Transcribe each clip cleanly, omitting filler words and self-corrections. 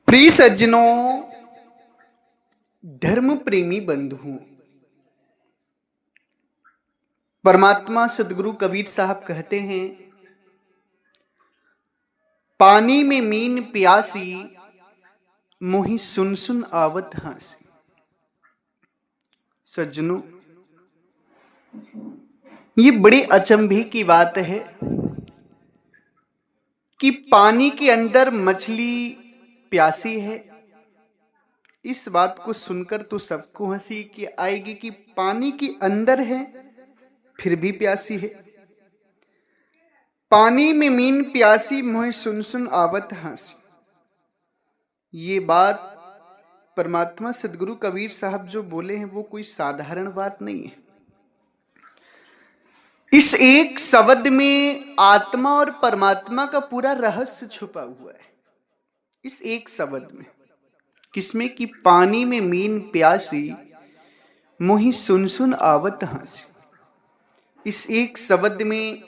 प्रिय सज्जनों, धर्म प्रेमी बंधुओं, परमात्मा सदगुरु कबीर साहब कहते हैं, पानी में मीन प्यासी मोहि सुन सुन आवत हासी। सज्जनों, ये बड़ी अचंभे की बात है कि पानी के अंदर मछली प्यासी है। इस बात को सुनकर तो सबको हंसी की आएगी कि पानी के अंदर है फिर भी प्यासी है। पानी में मीन प्यासी मोहे सुन सुन आवत हासी। ये बात परमात्मा सदगुरु कबीर साहब जो बोले हैं वो कोई साधारण बात नहीं है। इस एक शब्द में आत्मा और परमात्मा का पूरा रहस्य छुपा हुआ है। इस एक शब्द में, किसमें कि पानी में मीन प्यासी मोहि सुन सुन आवत हासी। इस एक शब्द में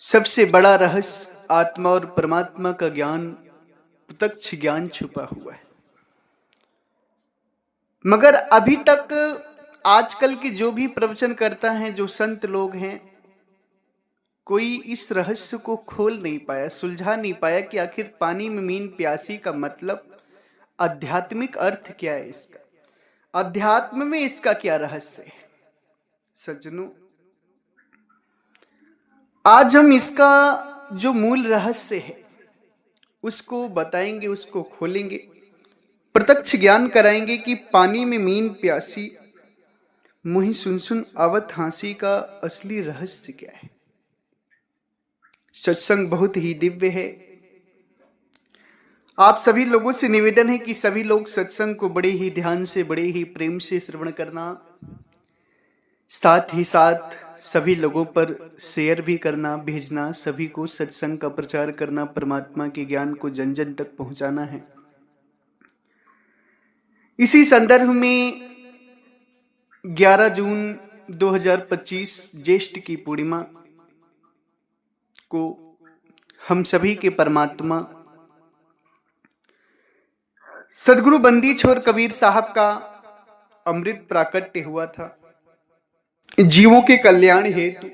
सबसे बड़ा रहस्य आत्मा और परमात्मा का ज्ञान, प्रत्यक्ष ज्ञान छुपा हुआ है। मगर अभी तक आजकल के जो भी प्रवचन करता है, जो संत लोग हैं, कोई इस रहस्य को खोल नहीं पाया, सुलझा नहीं पाया कि आखिर पानी में मीन प्यासी का मतलब आध्यात्मिक अर्थ क्या है, इसका अध्यात्म में इसका क्या रहस्य है। सज्जनों, आज हम इसका जो मूल रहस्य है उसको बताएंगे, उसको खोलेंगे, प्रत्यक्ष ज्ञान कराएंगे कि पानी में मीन प्यासी मोहि सुन सुन आवत हासी का असली रहस्य क्या है। सत्संग बहुत ही दिव्य है। आप सभी लोगों से निवेदन है कि सभी लोग सत्संग को बड़े ही ध्यान से, बड़े ही प्रेम से श्रवण करना, साथ ही साथ सभी लोगों पर शेयर भी करना, भेजना, सभी को सत्संग का प्रचार करना, परमात्मा के ज्ञान को जन जन तक पहुंचाना है। इसी संदर्भ में 11 जून 2025 ज्येष्ठ की पूर्णिमा को हम सभी के परमात्मा सदगुरु बंदी छोर कबीर साहब का अमृत प्राकट्य हुआ था जीवों के कल्याण हेतु।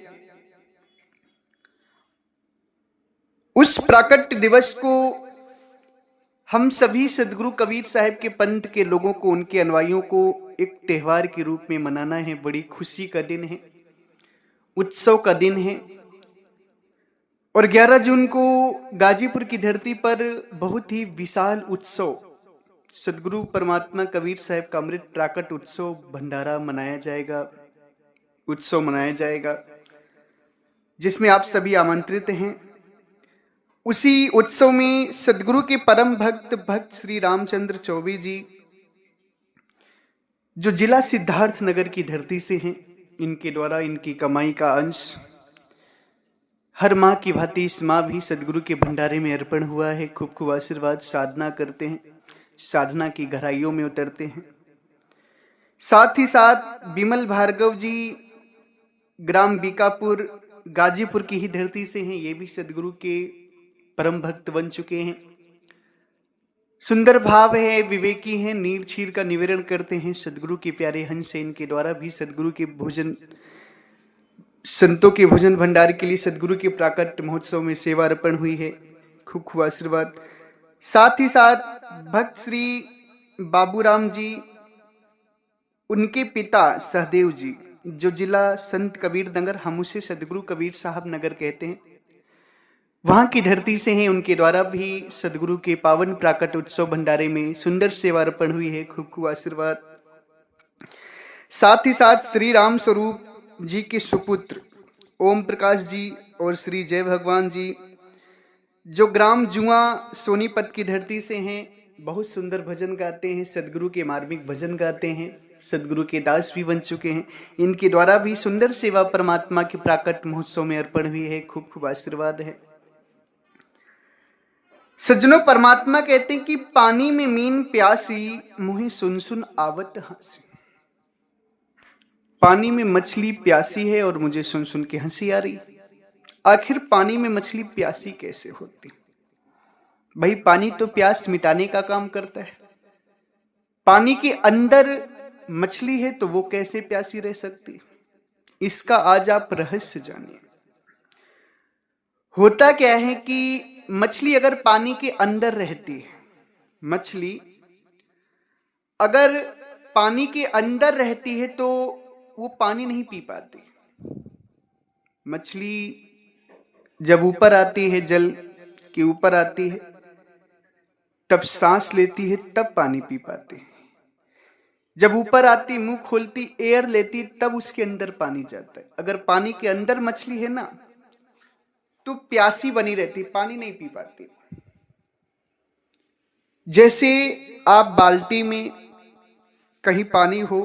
उस प्राकट्य दिवस को हम सभी सदगुरु कबीर साहब के पंथ के लोगों को, उनके अनुयायियों को एक त्योहार के रूप में मनाना है। बड़ी खुशी का दिन है, उत्सव का दिन है। और 11 जून को गाजीपुर की धरती पर बहुत ही विशाल उत्सव, सदगुरु परमात्मा कबीर साहब का अमृत प्राकट उत्सव भंडारा मनाया जाएगा, उत्सव मनाया जाएगा, जिसमें आप सभी आमंत्रित हैं। उसी उत्सव में सदगुरु के परम भक्त श्री रामचंद्र चौबे जी, जो जिला सिद्धार्थ नगर की धरती से हैं, इनके द्वारा इनकी कमाई का अंश हर माह की भांति इस माह भी सदगुरु के भंडारे में अर्पण हुआ है। खूब खूब आशीर्वाद साधना करते हैं, साधना की गहराइयों में उतरते हैं। साथ ही साथ विमल भार्गव जी ग्राम बीकापुर गाजीपुर की ही धरती से हैं, ये भी सदगुरु के परम भक्त बन चुके हैं। सुंदर भाव है, विवेकी हैं, नीर छीर का निवेदन करते हैं। सदगुरु के प्यारे हंस से इनके द्वारा भी सदगुरु के भोजन, संतों के भोजन भंडार के लिए सदगुरु के प्राकट्य महोत्सव में सेवा अर्पण हुई है। खूब खूब आशीर्वाद। साथ ही साथ भक्त श्री बाबूराम जी, उनके पिता सहदेव जी, जो जिला संत कबीर नगर, हम उसे सदगुरु कबीर साहब नगर कहते हैं, वहां की धरती से हैं। उनके द्वारा भी सदगुरु के पावन प्राकट उत्सव भंडारे में सुंदर सेवा अर्पण हुई है। खूब खूब आशीर्वाद। साथ ही साथ श्री राम स्वरूप जी के सुपुत्र ओम प्रकाश जी और श्री जय भगवान जी, जो ग्राम जुआ सोनीपत की धरती से हैं, बहुत सुंदर भजन गाते हैं, सदगुरु के मार्मिक भजन गाते हैं, सदगुरु के दास भी बन चुके हैं। इनके द्वारा भी सुंदर सेवा परमात्मा के प्राकट महोत्सव में अर्पण हुई है। खूब खूब आशीर्वाद है। सज्जनों, परमात्मा कहते हैं कि पानी में मीन प्यासी मोहि सुन सुन आवत हासी। पानी में मछली प्यासी है और मुझे सुन सुन के हंसी आ रही। आखिर पानी में मछली प्यासी कैसे होती? भाई पानी तो प्यास मिटाने का काम करता है। पानी के अंदर मछली है तो वो कैसे प्यासी रह सकती? इसका आज आप रहस्य जानिए। होता क्या है कि मछली अगर पानी के अंदर रहती है, मछली अगर पानी के अंदर रहती है तो वो पानी नहीं पी पाती। मछली जब ऊपर आती है, जल के ऊपर आती है, तब सांस लेती है, तब पानी पी पाती है। जब ऊपर आती, मुंह खोलती, एयर लेती, तब उसके अंदर पानी जाता है। अगर पानी के अंदर मछली है ना तो प्यासी बनी रहती, पानी नहीं पी पाती। जैसे आप बाल्टी में कहीं पानी हो,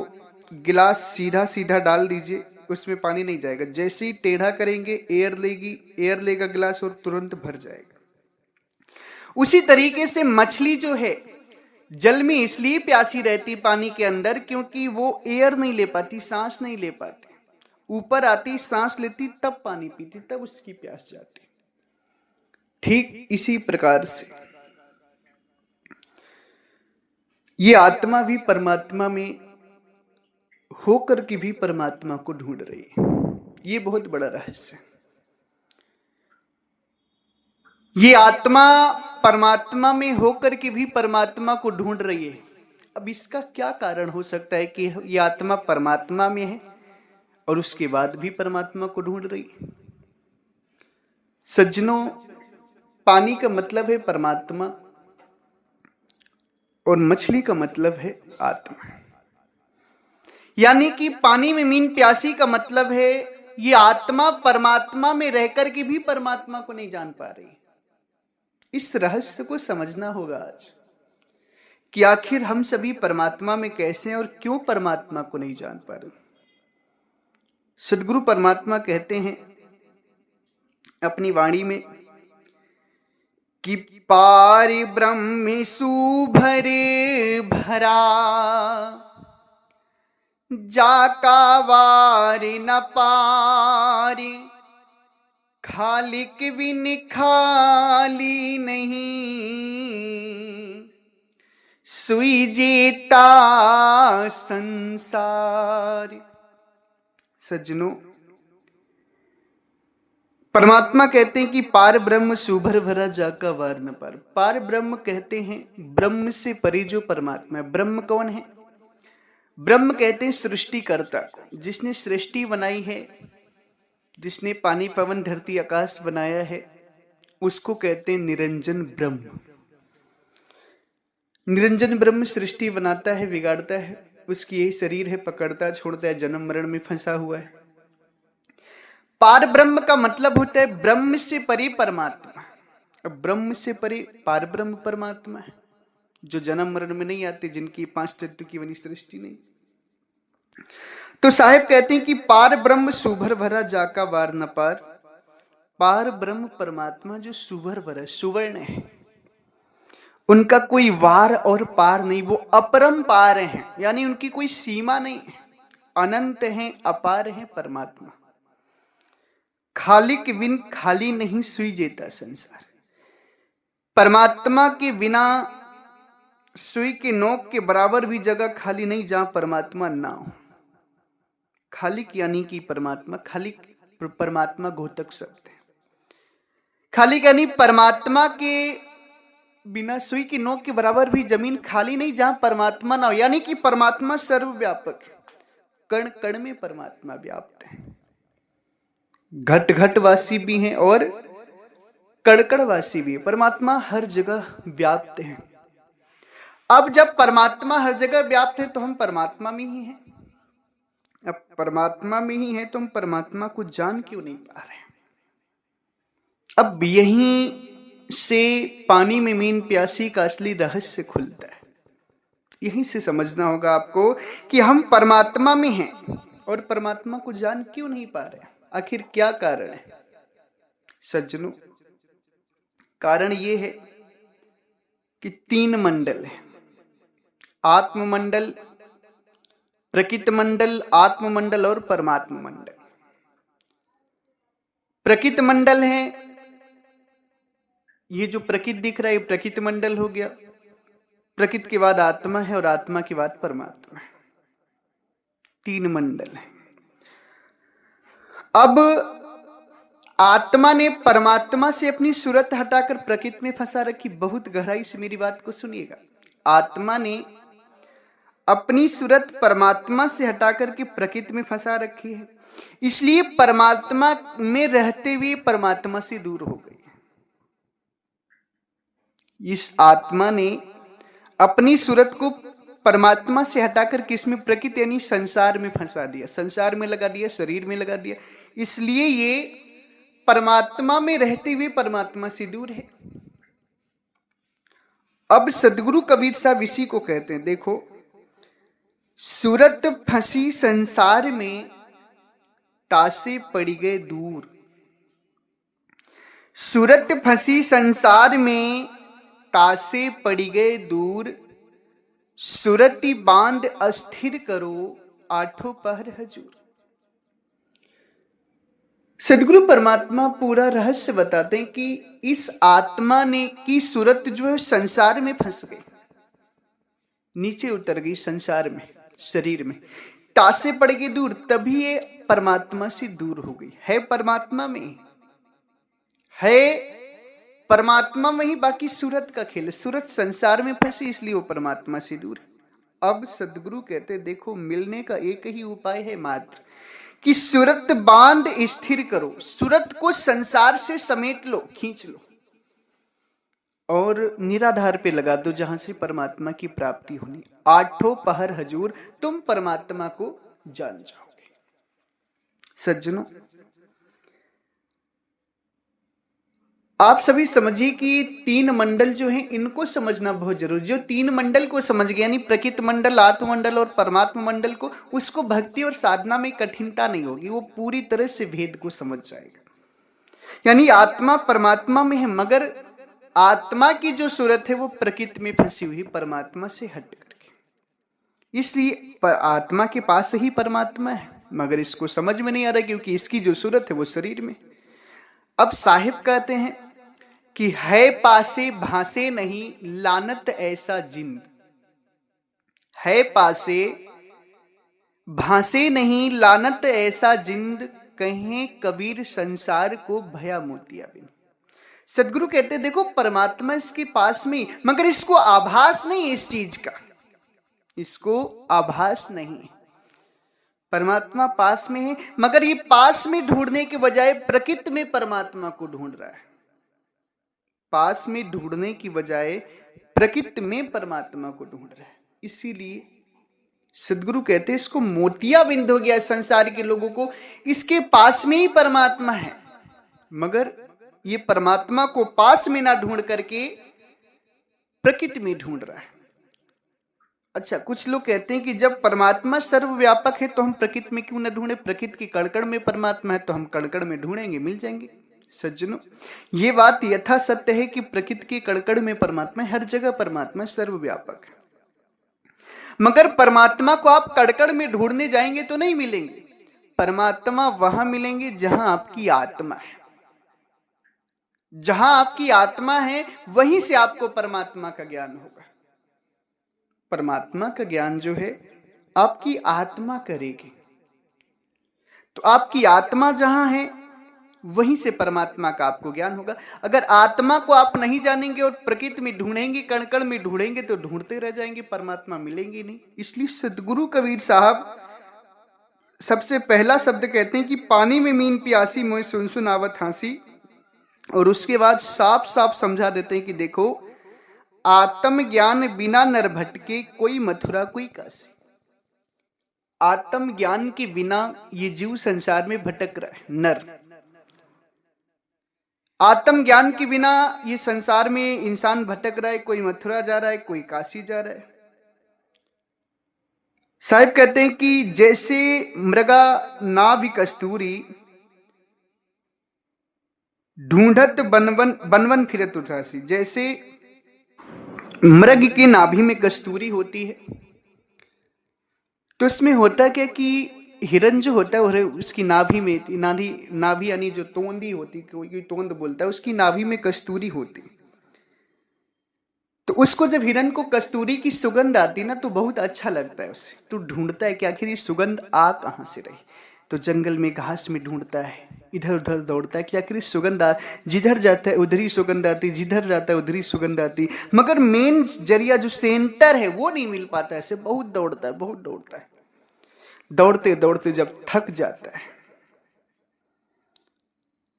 गिलास सीधा सीधा डाल दीजिए, उसमें पानी नहीं जाएगा। जैसे ही टेढ़ा करेंगे एयर लेगी, एयर लेगा गिलास और तुरंत भर जाएगा। उसी तरीके से मछली जो है जल में इसलिए प्यासी रहती पानी के अंदर क्योंकि वो एयर नहीं ले पाती, सांस नहीं ले पाती। ऊपर आती, सांस लेती, तब पानी पीती, तब उसकी प्यास जाती। ठीक इसी प्रकार से ये आत्मा भी परमात्मा में होकर के भी परमात्मा को ढूंढ रही है। ये बहुत बड़ा रहस्य है। ये आत्मा परमात्मा में होकर के भी परमात्मा को ढूंढ रही है। अब इसका क्या कारण हो सकता है कि ये आत्मा परमात्मा में है और उसके बाद भी परमात्मा को ढूंढ रही है? सज्जनों, पानी का मतलब है परमात्मा और मछली का मतलब है आत्मा। यानी कि पानी में मीन प्यासी का मतलब है ये आत्मा परमात्मा में रहकर के भी परमात्मा को नहीं जान पा रही। इस रहस्य को समझना होगा आज कि आखिर हम सभी परमात्मा में कैसे हैं और क्यों परमात्मा को नहीं जान पा रहे। सदगुरु परमात्मा कहते हैं अपनी वाणी में कि पार ब्रह्म सुभर भरा, जाका वार न पार, खालिक बिन खाली नहीं, सुई जेता संसार। सज्जनों, परमात्मा कहते हैं कि पार ब्रह्म सुभर भरा, जाका वार न पार। पार ब्रह्म कहते हैं ब्रह्म से परे जो परमात्मा है। ब्रह्म कौन है? ब्रह्म कहते हैं सृष्टिकर्ता को, जिसने सृष्टि बनाई है, जिसने पानी पवन धरती आकाश बनाया है, उसको कहते हैं निरंजन ब्रह्म। निरंजन ब्रह्म सृष्टि बनाता है, बिगाड़ता है, उसकी यही शरीर है, पकड़ता छोड़ता है, जन्म मरण में फंसा हुआ है। पार ब्रह्म का मतलब होता है ब्रह्म से परे परमात्मा। अब ब्रह्म से परे पार ब्रह्म परमात्मा है जो जन्म मरण में नहीं आते, जिनकी 5 तत्व की बनी सृष्टि नहीं। तो साहेब कहते हैं कि पार ब्रह्म सुभर भरा, जाका वार न पार। पार ब्रह्म परमात्मा जो सुभर भरा, सुवर्ण है, उनका कोई वार और पार नहीं, वो अपरंपार हैं, यानी उनकी कोई सीमा नहीं है, अनंत हैं, अपार हैं परमात्मा। खाली के बिन खाली नहीं, सुई जेता संसार। परमात्मा के बिना सुई के नोक के बराबर भी जगह खाली नहीं जहां परमात्मा ना हो। खालिक यानी कि परमात्मा, खालिक परमात्मा घोतक शब्द है। खालिक यानी परमात्मा के बिना सुई की नोक के बराबर भी जमीन खाली नहीं जहां परमात्मा ना हो। यानी कि परमात्मा सर्वव्यापक है, कण कण में परमात्मा व्याप्त है। घट घट वासी भी हैं और कड़कड़ वासी भी है। परमात्मा हर जगह व्याप्त है। अब जब परमात्मा हर जगह व्याप्त है तो हम परमात्मा में ही हैं। अब परमात्मा में ही है तो हम परमात्मा को जान क्यों नहीं पा रहे? अब यहीं से पानी में मीन प्यासी का असली रहस्य खुलता है। यहीं से समझना होगा आपको कि हम परमात्मा में हैं और परमात्मा को जान क्यों नहीं पा रहे। आखिर क्या कारण है? सज्जनों, कारण ये है कि 3 मंडल है, आत्ममंडल, प्रकृति मंडल, आत्ममंडल और परमात्मा मंडल। प्रकृति मंडल है ये जो प्रकृति दिख रहा है, ये प्रकृति मंडल हो गया। प्रकृति के बाद आत्मा है और आत्मा के बाद परमात्मा है। 3 मंडल है। अब आत्मा ने परमात्मा से अपनी सूरत हटाकर प्रकृति में फंसा रखी। बहुत गहराई से मेरी बात को सुनिएगा। आत्मा ने अपनी सूरत परमात्मा से हटाकर के प्रकृति में फंसा रखी है, इसलिए परमात्मा में रहते हुए परमात्मा से दूर हो गई। इस आत्मा ने अपनी सूरत को परमात्मा से हटाकर किसमें, प्रकृति यानी संसार में फंसा दिया, संसार में लगा दिया, शरीर में लगा दिया। इसलिए ये परमात्मा में रहते हुए परमात्मा से दूर है। अब सदगुरु कबीर साहब इसी को कहते हैं, देखो, सूरत फंसी संसार में, तासे पड़ गए दूर। सूरत फंसी संसार में, तासे पड़ गए दूर। सूरति बांध अस्थिर करो, आठों पहर हजूर। सदगुरु परमात्मा पूरा रहस्य बताते हैं कि इस आत्मा ने की सूरत जो है संसार में फंस गई, नीचे उतर गई संसार में, शरीर में, तासे पड़ गई दूर, तभी ये परमात्मा से दूर हो गई। है परमात्मा में, है परमात्मा में ही, बाकी सूरत का खेल। सूरत संसार में फंसी इसलिए वो परमात्मा से दूर है। अब सदगुरु कहते देखो, मिलने का एक ही उपाय है मात्र, कि सूरत बांध स्थिर करो। सूरत को संसार से समेट लो, खींच लो और निराधार पे लगा दो, जहां से परमात्मा की प्राप्ति होनी। आठों पहर हजूर, तुम परमात्मा को जान जाओगे। सज्जनों, आप सभी समझिए कि 3 मंडल जो हैं इनको समझना बहुत जरूरी। जो 3 मंडल को समझ गया, यानी प्रकृति मंडल, आत्म मंडल और परमात्मा मंडल को, उसको भक्ति और साधना में कठिनता नहीं होगी, वो पूरी तरह से भेद को समझ जाएगा। यानी आत्मा परमात्मा में है, मगर आत्मा की जो सूरत है वो प्रकृति में फंसी हुई, परमात्मा से हट करके। इसलिए आत्मा के पास ही परमात्मा है, मगर इसको समझ में नहीं आ रहा, क्योंकि इसकी जो सूरत है वो शरीर में। अब साहिब कहते हैं कि है पासे भासे नहीं, लानत ऐसा जिंद। है पासे भासे नहीं, लानत ऐसा जिंद, कहें कबीर संसार को भया मोतिया बिन। सदगुरु कहते देखो, परमात्मा इसके पास में, मगर इसको आभास नहीं है इस चीज का, इसको आभास नहीं है। परमात्मा पास में है, मगर ये पास में ढूंढने के बजाय प्रकृति में परमात्मा को ढूंढ रहा है। पास में ढूंढने की बजाय प्रकृति में परमात्मा को ढूंढ रहा है। इसीलिए सदगुरु कहते हैं इसको मोतिया बिंद हो गया संसार के लोगों को, इसके पास में ही परमात्मा है, मगर ये परमात्मा को पास में ना ढूंढ करके प्रकृति में ढूंढ रहा है। अच्छा, कुछ लोग कहते हैं कि जब परमात्मा सर्वव्यापक है तो हम प्रकृति में क्यों न ढूंढे, प्रकृति की कण-कण में परमात्मा है तो हम कण-कण में ढूंढेंगे, मिल जाएंगे। सज्जनों, ये बात यथा सत्य है कि प्रकृति के कण-कण में परमात्मा है, हर जगह परमात्मा सर्वव्यापक है, मगर परमात्मा को आप कण-कण में ढूंढने जाएंगे तो नहीं मिलेंगे। परमात्मा वहां मिलेंगे जहां आपकी आत्मा है। जहां आपकी आत्मा है वहीं से आपको परमात्मा का ज्ञान होगा। परमात्मा का ज्ञान जो है आपकी आत्मा करेगी, तो आपकी आत्मा जहां है वहीं से परमात्मा का आपको ज्ञान होगा। अगर आत्मा को आप नहीं जानेंगे और प्रकृति में ढूंढेंगे, कण-कण में ढूंढेंगे, तो ढूंढते रह जाएंगे, परमात्मा मिलेंगे नहीं। इसलिए सदगुरु कबीर साहब सबसे पहला शब्द कहते हैं कि पानी में मीन प्यासी मोए सुन सुन आवत हांसी, और उसके बाद साफ साफ समझा देते हैं कि देखो, आत्म ज्ञान बिना नर भटके, कोई मथुरा कोई काशी। आत्म ज्ञान के बिना ये जीव संसार में भटक रहा है, नर। आत्म ज्ञान के बिना ये संसार में इंसान भटक रहा है, कोई मथुरा जा रहा है, कोई काशी जा रहा है। साहिब कहते हैं कि जैसे मृगा नाभि कस्तूरी, ढूंढत बनवन फिरत उदासी। जैसे मृग की नाभि में कस्तूरी होती है, तो इसमें होता क्या कि हिरन जो होता है उसकी नाभि में, नाभि यानी जो तोंदी होती, कोई तोंद बोलता है, उसकी नाभि में कस्तूरी होती। उसको जब हिरन को कस्तूरी की सुगंध आती ना तो बहुत अच्छा लगता है उसे, तो ढूंढता है कि आखिर ये सुगंध आ कहाँ से रही। तो जंगल में घास में ढूंढता है, इधर उधर दौड़ता है कि आखिर सुगंध आ, जिधर जाता है उधर ही सुगंध आती, जिधर जाता है उधर ही सुगंध आती, मगर मेन जरिया जो सेंटर है वो नहीं मिल पाता। ऐसे बहुत दौड़ता है, बहुत दौड़ता है। दौड़ते दौड़ते जब थक जाता है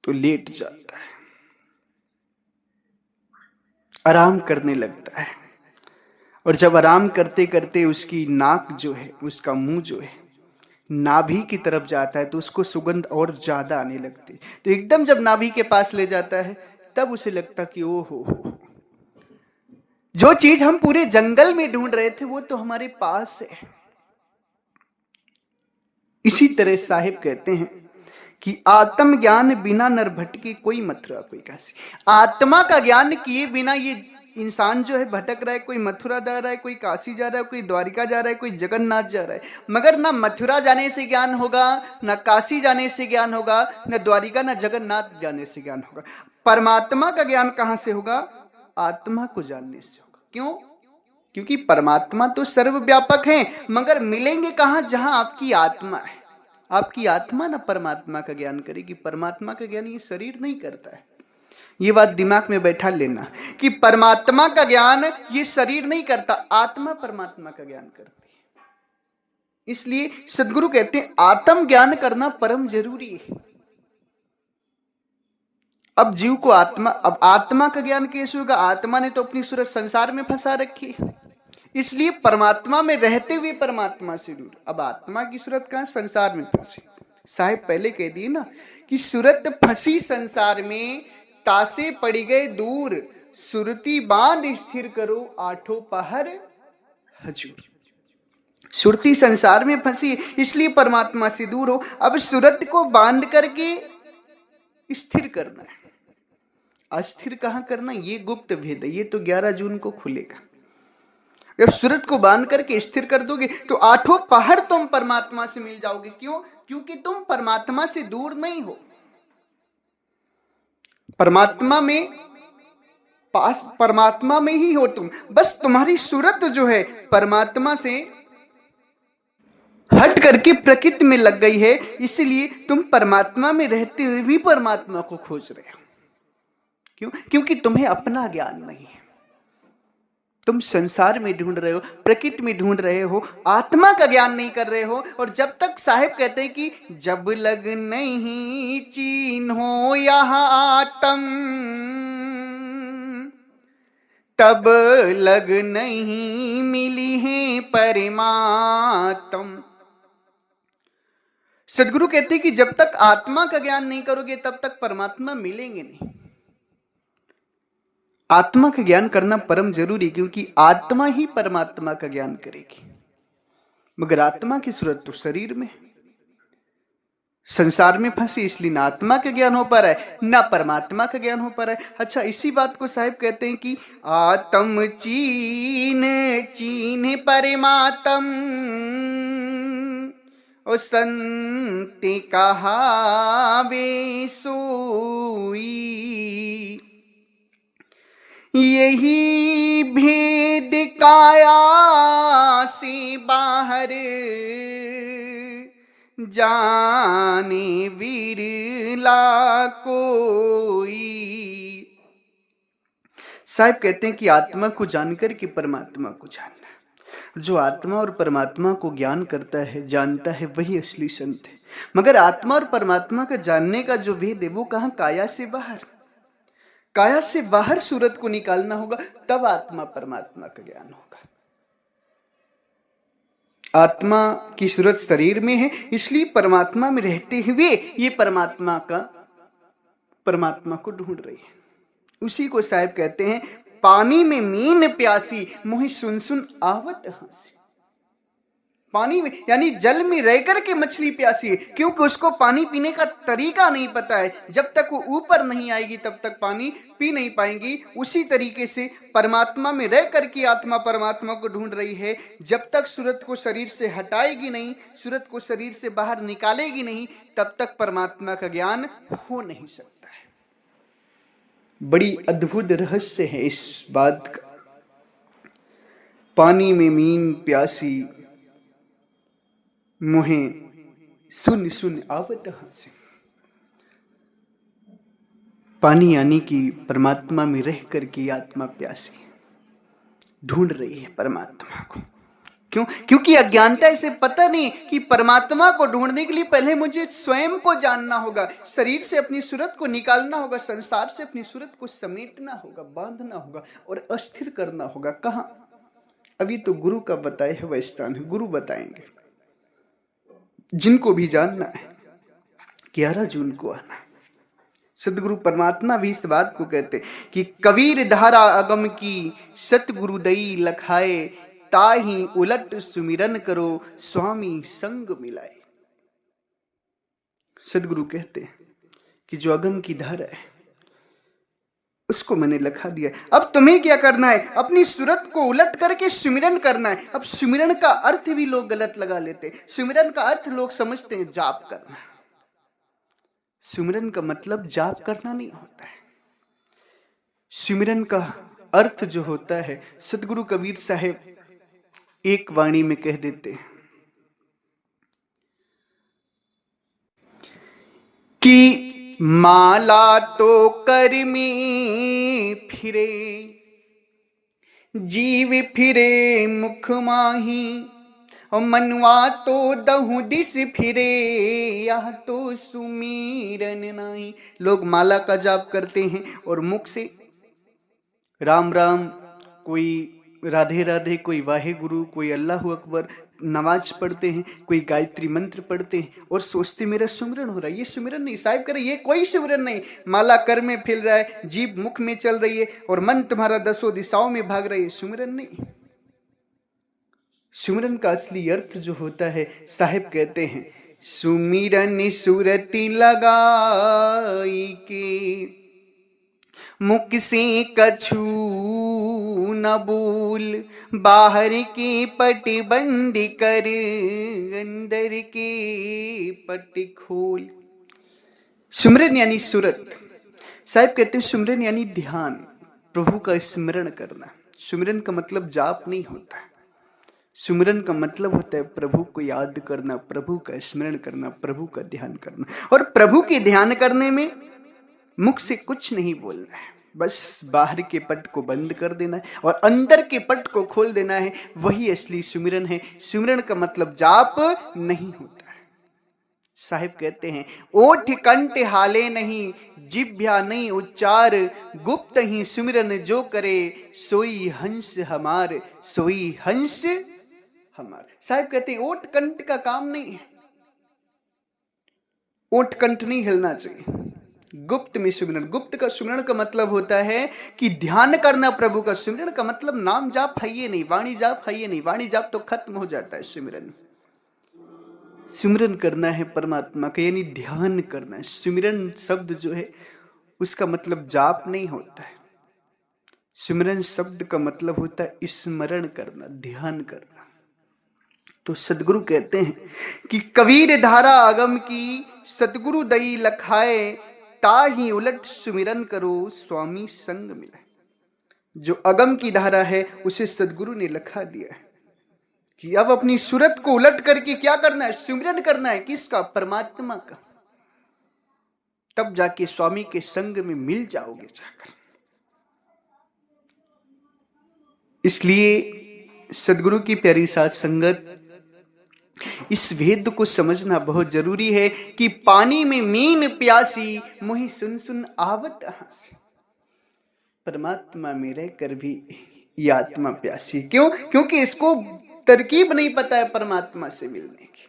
तो लेट जाता है, आराम करने लगता है। और जब आराम करते करते उसकी नाक जो है, उसका मुंह जो है नाभि की तरफ जाता है तो उसको सुगंध और ज्यादा आने लगती। तो एकदम जब नाभि के पास ले जाता है तब उसे लगता कि ओ हो, जो चीज हम पूरे जंगल में ढूंढ रहे थे वो तो हमारे पास है। इसी तरह साहिब कहते हैं कि आत्म ज्ञान बिना नर भटके कोई मथुरा कोई काशी। आत्मा का ज्ञान किए बिना ये इंसान जो है भटक रहा है, कोई मथुरा जा रहा है, कोई काशी जा रहा है, कोई द्वारिका जा रहा है, कोई जगन्नाथ जा रहा है, मगर ना मथुरा जाने से ज्ञान होगा, ना काशी जाने से ज्ञान होगा, ना द्वारिका ना जगन्नाथ जाने से ज्ञान होगा। परमात्मा का ज्ञान कहां से होगा? आत्मा को जानने से होगा। क्यों? क्योंकि परमात्मा तो सर्वव्यापक है, मगर मिलेंगे कहां? जहां आपकी आत्मा है। आपकी आत्मा ना परमात्मा का ज्ञान करेगी। परमात्मा का ज्ञान ये शरीर नहीं करता है। ये बात दिमाग में बैठा लेना कि परमात्मा का ज्ञान ये शरीर नहीं करता, आत्मा परमात्मा का ज्ञान करती है। इसलिए सदगुरु कहते हैं आत्म ज्ञान करना परम जरूरी है। अब जीव को आत्मा, अब आत्मा का ज्ञान कैसे होगा? आत्मा ने तो अपनी सूरत संसार में फंसा रखी है, इसलिए परमात्मा में रहते हुए परमात्मा से दूर। अब आत्मा की सूरत कहां? संसार में फंसी। साहिब पहले कह दिए ना कि सूरत फंसी संसार में, तासे पड़ी गए दूर, सुरती बांध स्थिर करो आठों पहर हजूर। सुरती संसार में फंसी इसलिए परमात्मा से दूर हो। अब सूरत को बांध करके स्थिर करना है। अस्थिर कहां करना? ये गुप्त भेद है, ये तो 11 जून को खुलेगा। जब सूरत को बांध करके स्थिर कर दोगे तो आठों पहाड़ तुम परमात्मा से मिल जाओगे। क्यों? क्योंकि तुम परमात्मा से दूर नहीं हो। परमात्मा में पास, परमात्मा में ही हो तुम। बस तुम्हारी सूरत जो है परमात्मा से हट करके प्रकृति में लग गई है, इसलिए तुम परमात्मा में रहते हुए भी परमात्मा को खोज रहे हो। क्यों? क्योंकि तुम्हें अपना ज्ञान नहीं है। तुम संसार में ढूंढ रहे हो, प्रकृति में ढूंढ रहे हो, आत्मा का ज्ञान नहीं कर रहे हो। और जब तक साहिब कहते हैं कि जब लग नहीं चिन्हो यहाँ आत्म, तब लग नहीं मिली है परमात्म। सदगुरु कहते हैं कि जब तक आत्मा का ज्ञान नहीं करोगे तब तक परमात्मा मिलेंगे नहीं। आत्मा का ज्ञान करना परम जरूरी, क्योंकि आत्मा ही परमात्मा का ज्ञान करेगी। मगर आत्मा की सूरत तो शरीर में, संसार में फंसी, इसलिए ना आत्मा का ज्ञान हो पा रहा है ना परमात्मा का ज्ञान हो पा रहा है। अच्छा, इसी बात को साहिब कहते हैं कि आत्म चीन चीन परमात्म, ओ संति कहावे सोई। यही भेद काया से बाहर, जाने विरला कोई। साहिब कहते हैं कि आत्मा को जानकर कि परमात्मा को जानना। जो आत्मा और परमात्मा को ज्ञान करता है, जानता है, वही असली संत है। मगर आत्मा और परमात्मा का जानने का जो भेद है वो कहां? काया से बाहर। काया से बाहर सूरत को निकालना होगा, तब आत्मा परमात्मा का ज्ञान होगा। आत्मा की सूरत शरीर में है, इसलिए परमात्मा में रहते हुए ये परमात्मा को ढूंढ रही है। उसी को साहिब कहते हैं पानी में मीन प्यासी, मोहि सुन सुन आवत हंसी। पानी में यानी जल में रह करके मछली प्यासी है, क्योंकि उसको पानी पीने का तरीका नहीं पता है। जब तक वो ऊपर नहीं आएगी तब तक पानी पी नहीं पाएंगी। उसी तरीके से परमात्मा में रह करके आत्मा परमात्मा को ढूंढ रही है। जब तक सूरत को शरीर से हटाएगी नहीं, सूरत को शरीर से बाहर निकालेगी नहीं, तब तक परमात्मा का ज्ञान हो नहीं सकता है। बड़ी अद्भुत रहस्य है इस बात का। पानी में मीन प्यासी मुहे सुन सुन आवत हंसी। पानी यानी कि परमात्मा में रह करके आत्मा प्यासी ढूंढ रही है परमात्मा को। क्यों? क्योंकि अज्ञानता इसे पता नहीं कि परमात्मा को ढूंढने के लिए पहले मुझे स्वयं को जानना होगा, शरीर से अपनी सूरत को निकालना होगा, संसार से अपनी सूरत को समेटना होगा, बांधना होगा और अस्थिर करना होगा। कहां? अभी तो गुरु का बताया हुआ स्थान है, गुरु बताएंगे। जिनको भी जानना है 11 जून को आना। सदगुरु परमात्मा भी इस बात को कहते कि कबीर धारा अगम की सतगुरु दई लखाए, ताही उलट सुमिरन करो स्वामी संग मिलाए। सदगुरु कहते हैं कि जो अगम की धारा है उसको मैंने लखा दिया। अब तुम्हें क्या करना है? अपनी सूरत को उलट करके सुमिरन करना है। अब सुमिरन का अर्थ भी लोग गलत लगा लेते हैं। सुमिरन का अर्थ लोग समझते हैं जाप करना। सुमिरन का मतलब जाप करना नहीं होता है। सुमिरन का अर्थ जो होता है, सदगुरु कबीर साहेब एक वाणी में कह देते हैं कि माला तो कर में फिरे, जीव फिरे मुख माही, और मनवा तो दहु दिस फिरे, यह तो सुमीरन नाही। लोग माला का जाप करते हैं और मुख से राम राम, कोई राधे राधे, कोई वाहे गुरु, कोई अल्लाह अकबर नमाज पढ़ते हैं, कोई गायत्री मंत्र पढ़ते हैं और सोचते मेरा सुमिरन हो रहा है। ये सुमिरन नहीं साहिब करे, ये कोई सुमिरन नहीं। माला कर में फैल रहा है, जीभ मुख में चल रही है और मन तुम्हारा 10 दिशाओं में भाग रही है, सुमिरन नहीं। सुमिरन का असली अर्थ जो होता है, साहिब कहते हैं सुमिरन सुरति लगाई के, मुख से कछु न बोल, बाहर के पट बंद कर, अंदर के पट खोल। सुमिरन यानी सूरत। साहिब कहते हैं सुमिरन यानी ध्यान, प्रभु का स्मरण करना। सुमिरन का मतलब जाप नहीं होता है। सुमिरन का मतलब होता है प्रभु को याद करना, प्रभु का स्मरण करना, प्रभु का ध्यान करना। और प्रभु के ध्यान करने में मुख से कुछ नहीं बोलना है, बस बाहर के पट को बंद कर देना है और अंदर के पट को खोल देना है। वही असली सुमिरन है। सुमिरन का मतलब जाप नहीं होता है। साहिब कहते हैं ओठ कंठ हाले नहीं, जिभ्या नहीं उच्चार, गुप्त ही सुमिरन जो करे, सोई हंस हमार, सोई हंस हमार। साहिब कहते हैं ओठ कंठ का काम नहीं है, ओठ कंठ नहीं हिलना चाहिए। गुप्त में सुमिरन। गुप्त का सुमिरन का मतलब होता है कि ध्यान करना प्रभु का। सुमिरन का मतलब नाम जाप है ये नहीं, वाणी जाप है ये नहीं। वाणी जाप तो खत्म हो जाता है सुमिरन। सुमिरन करना है परमात्मा का, यानी ध्यान करना है। सुमिरन शब्द जो है उसका मतलब जाप नहीं होता है। सुमिरन शब्द का मतलब होता है स्मरण करना, ध्यान करना। तो सदगुरु कहते हैं कि कबीर धारा अगम की, सतगुरु दई लखाए, ताही उलट सुमिरन करो स्वामी संग मिलाए। जो अगम की धारा है उसे सदगुरु ने लखा दिया है कि अब अपनी सूरत को उलट करके क्या करना है? सुमिरन करना है। किसका? परमात्मा का। तब जाके स्वामी के संग में मिल जाओगे जाकर। इसलिए सदगुरु की प्यारी साथ संगत, इस भेद को समझना बहुत जरूरी है कि पानी में मीन प्यासी, मुहि सुन सुन आवत हंसी। परमात्मा में रहकर भी ये आत्मा प्यासी। क्यों? क्योंकि इसको तरकीब नहीं पता है परमात्मा से मिलने की।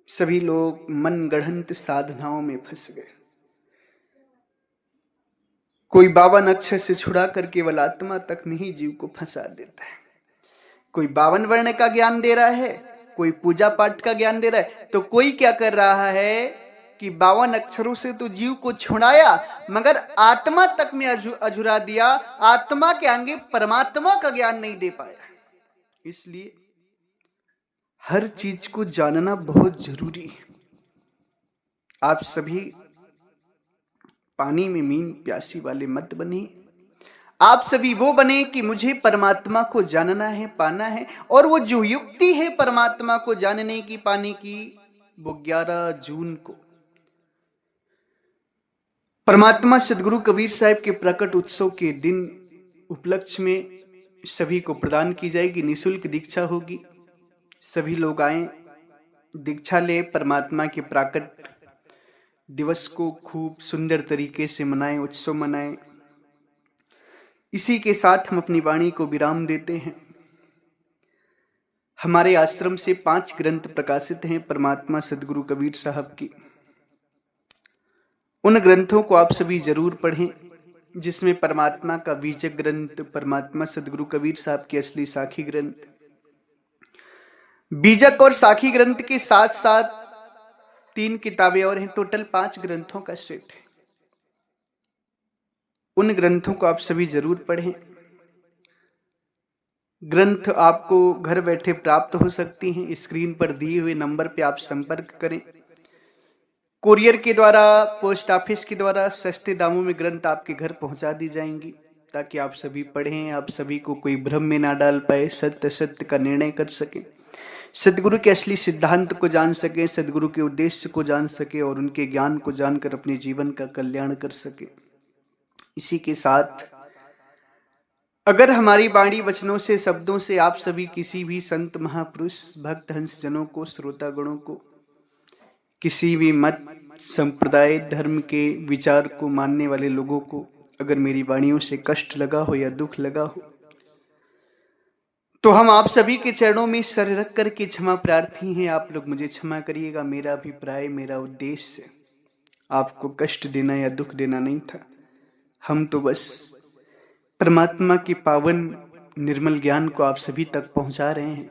सभी लोग मन गढ़ंत साधनाओं में फंस गए। कोई 52 अक्षर से छुड़ा कर केवल आत्मा तक में ही जीव को फंसा देता है। कोई 52 वर्ण का ज्ञान दे रहा है, कोई पूजा पाठ का ज्ञान दे रहा है, तो कोई क्या कर रहा है कि 52 अक्षरों से तो जीव को छुड़ाया मगर आत्मा तक में अझुरा दिया, आत्मा के आगे परमात्मा का ज्ञान नहीं दे पाया। इसलिए हर चीज को जानना बहुत जरूरी है। आप सभी पानी में मीन प्यासी वाले मत बनिए। आप सभी वो बने कि मुझे परमात्मा को जानना है, पाना है, और वो जो युक्ति है परमात्मा को जानने की, पाने की, वो 11 जून को परमात्मा सदगुरु कबीर साहब के प्रकट उत्सव के दिन उपलक्ष्य में सभी को प्रदान की जाएगी। निःशुल्क दीक्षा होगी, सभी लोग आए, दीक्षा ले, परमात्मा के प्राकट दिवस को खूब सुंदर तरीके से मनाएं, उत्सव मनाएं। इसी के साथ हम अपनी वाणी को विराम देते हैं। हमारे आश्रम से 5 ग्रंथ प्रकाशित हैं परमात्मा सदगुरु कबीर साहब की। उन ग्रंथों को आप सभी जरूर पढ़ें, जिसमें परमात्मा का बीजक ग्रंथ परमात्मा सदगुरु कबीर साहब की असली साखी ग्रंथ, बीजक और साखी ग्रंथ के साथ साथ 3 किताबें और हैं, टोटल 5 ग्रंथों का सेट है। उन ग्रंथों को आप सभी जरूर पढ़ें। ग्रंथ आपको घर बैठे प्राप्त हो सकती हैं। स्क्रीन पर दिए हुए नंबर पे आप संपर्क करें। कुरियर के द्वारा, पोस्ट ऑफिस के द्वारा सस्ते दामों में ग्रंथ आपके घर पहुंचा दी जाएंगी, ताकि आप सभी पढ़ें, आप सभी को कोई भ्रम में ना डाल पाए, सत्य सत्य का निर्णय कर सके, सदगुरु के असली सिद्धांत को जान सके, सदगुरु के उद्देश्य को जान सके और उनके ज्ञान को जानकर अपने जीवन का कल्याण कर सके। इसी के साथ अगर हमारी वाणी वचनों से, शब्दों से आप सभी किसी भी संत, महापुरुष, भक्त, हंस जनों को, श्रोता गणों को, किसी भी मत, संप्रदाय, धर्म के विचार को मानने वाले लोगों को अगर मेरी वाणियों से कष्ट लगा हो या दुख लगा हो, तो हम आप सभी के चरणों में सर रख करके क्षमा प्रार्थी हैं। आप लोग मुझे क्षमा करिएगा। मेरा अभिप्राय, मेरा उद्देश्य आपको कष्ट देना या दुख देना नहीं था। हम तो बस परमात्मा के पावन निर्मल ज्ञान को आप सभी तक पहुंचा रहे हैं।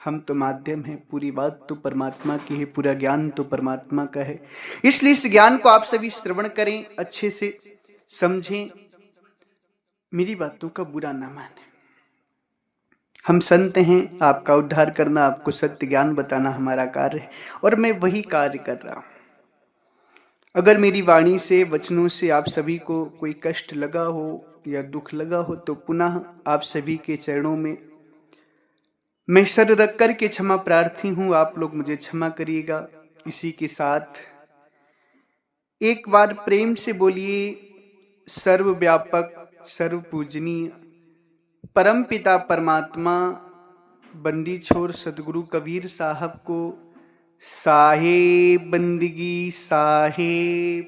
हम तो माध्यम हैं, पूरी बात तो परमात्मा की है, पूरा ज्ञान तो परमात्मा का है। इसलिए इस ज्ञान को आप सभी श्रवण करें, अच्छे से समझें, मेरी बातों का बुरा ना माने। हम संत हैं, आपका उद्धार करना, आपको सत्य ज्ञान बताना हमारा कार्य है, और मैं वही कार्य कर रहा हूं। अगर मेरी वाणी से, वचनों से आप सभी को कोई कष्ट लगा हो या दुख लगा हो, तो पुनः आप सभी के चरणों में मैं सर रख कर के क्षमा प्रार्थी हूं। आप लोग मुझे क्षमा करिएगा। इसी के साथ एक बार प्रेम से बोलिए, सर्वव्यापक, सर्व पूजनीय परम पिता परमात्मा बंदी छोर सदगुरु कबीर साहब को साहे बंदगी, साहे